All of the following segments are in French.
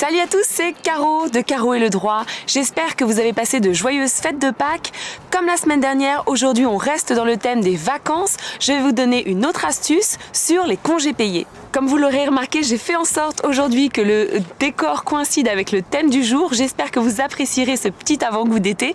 Salut à tous, c'est Caro de Caro et le droit. J'espère que vous avez passé de joyeuses fêtes de Pâques. Comme la semaine dernière, aujourd'hui on reste dans le thème des vacances. Je vais vous donner une autre astuce sur les congés payés. Comme vous l'aurez remarqué, j'ai fait en sorte aujourd'hui que le décor coïncide avec le thème du jour. J'espère que vous apprécierez ce petit avant-goût d'été.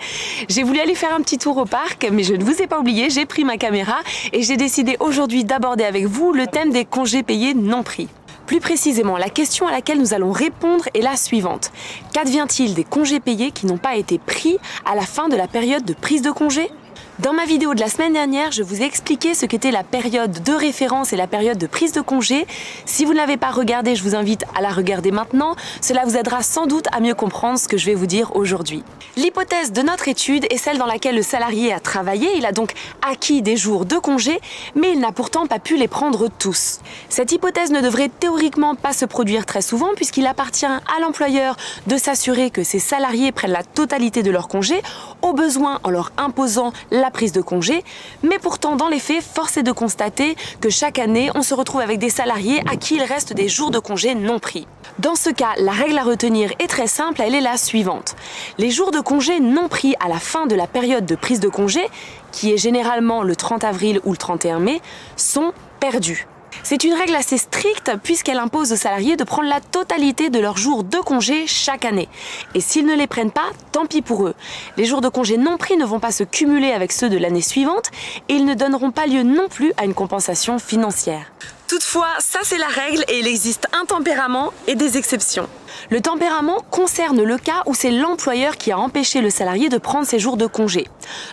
J'ai voulu aller faire un petit tour au parc, mais je ne vous ai pas oublié, j'ai pris ma caméra et j'ai décidé aujourd'hui d'aborder avec vous le thème des congés payés non pris. Plus précisément, la question à laquelle nous allons répondre est la suivante. Qu'advient-il des congés payés qui n'ont pas été pris à la fin de la période de prise de congé ? Dans ma vidéo de la semaine dernière, je vous ai expliqué ce qu'était la période de référence et la période de prise de congé. Si vous ne l'avez pas regardée, je vous invite à la regarder maintenant. Cela vous aidera sans doute à mieux comprendre ce que je vais vous dire aujourd'hui. L'hypothèse de notre étude est celle dans laquelle le salarié a travaillé. Il a donc acquis des jours de congé, mais il n'a pourtant pas pu les prendre tous. Cette hypothèse ne devrait théoriquement pas se produire très souvent puisqu'il appartient à l'employeur de s'assurer que ses salariés prennent la totalité de leur congé, au besoin en leur imposant la prise de congé, mais pourtant dans les faits, force est de constater que chaque année, on se retrouve avec des salariés à qui il reste des jours de congé non pris. Dans ce cas, la règle à retenir est très simple, elle est la suivante. Les jours de congé non pris à la fin de la période de prise de congé, qui est généralement le 30 avril ou le 31 mai, sont perdus. C'est une règle assez stricte puisqu'elle impose aux salariés de prendre la totalité de leurs jours de congé chaque année. Et s'ils ne les prennent pas, tant pis pour eux. Les jours de congé non pris ne vont pas se cumuler avec ceux de l'année suivante et ils ne donneront pas lieu non plus à une compensation financière. Toutefois, ça c'est la règle et il existe un tempérament et des exceptions. Le tempérament concerne le cas où c'est l'employeur qui a empêché le salarié de prendre ses jours de congé.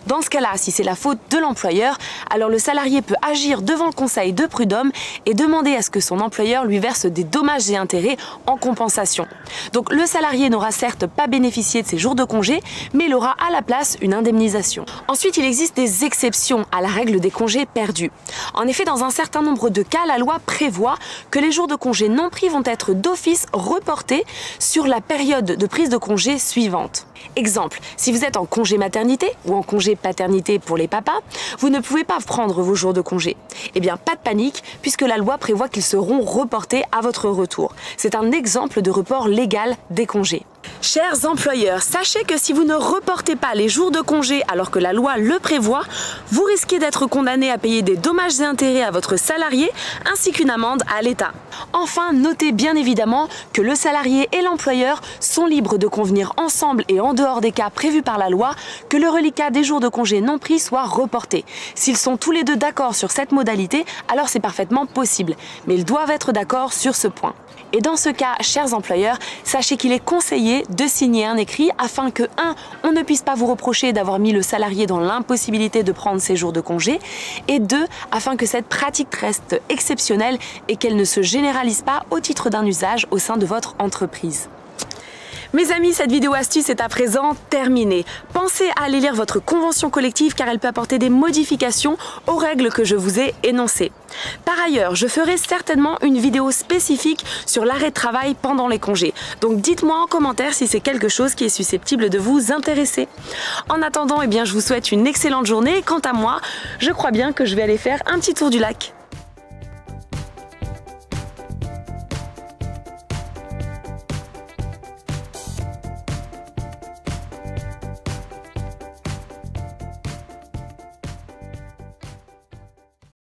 Dans ce cas-là, si c'est la faute de l'employeur, alors le salarié peut agir devant le conseil de prud'homme et demander à ce que son employeur lui verse des dommages et intérêts en compensation. Donc le salarié n'aura certes pas bénéficié de ses jours de congé, mais il aura à la place une indemnisation. Ensuite, il existe des exceptions à la règle des congés perdus. En effet, dans un certain nombre de cas, la loi prévoit que les jours de congé non pris vont être d'office reportés sur la période de prise de congé suivante. Exemple, si vous êtes en congé maternité ou en congé paternité pour les papas, vous ne pouvez pas prendre vos jours de congé. Eh bien, pas de panique, puisque la loi prévoit qu'ils seront reportés à votre retour. C'est un exemple de report légal des congés. Chers employeurs, sachez que si vous ne reportez pas les jours de congé alors que la loi le prévoit, vous risquez d'être condamné à payer des dommages et intérêts à votre salarié ainsi qu'une amende à l'État. Enfin, notez bien évidemment que le salarié et l'employeur sont libres de convenir ensemble et en dehors des cas prévus par la loi que le reliquat des jours de congé non pris soit reporté. S'ils sont tous les deux d'accord sur cette modalité, alors c'est parfaitement possible, mais ils doivent être d'accord sur ce point. Et dans ce cas, chers employeurs, sachez qu'il est conseillé de signer un écrit afin que 1. On ne puisse pas vous reprocher d'avoir mis le salarié dans l'impossibilité de prendre ses jours de congé et 2. Afin que cette pratique reste exceptionnelle et qu'elle ne se généralise pas au titre d'un usage au sein de votre entreprise. Mes amis, cette vidéo astuce est à présent terminée. Pensez à aller lire votre convention collective car elle peut apporter des modifications aux règles que je vous ai énoncées. Par ailleurs, je ferai certainement une vidéo spécifique sur l'arrêt de travail pendant les congés. Donc dites-moi en commentaire si c'est quelque chose qui est susceptible de vous intéresser. En attendant, je vous souhaite une excellente journée. Quant à moi, je crois bien que je vais aller faire un petit tour du lac.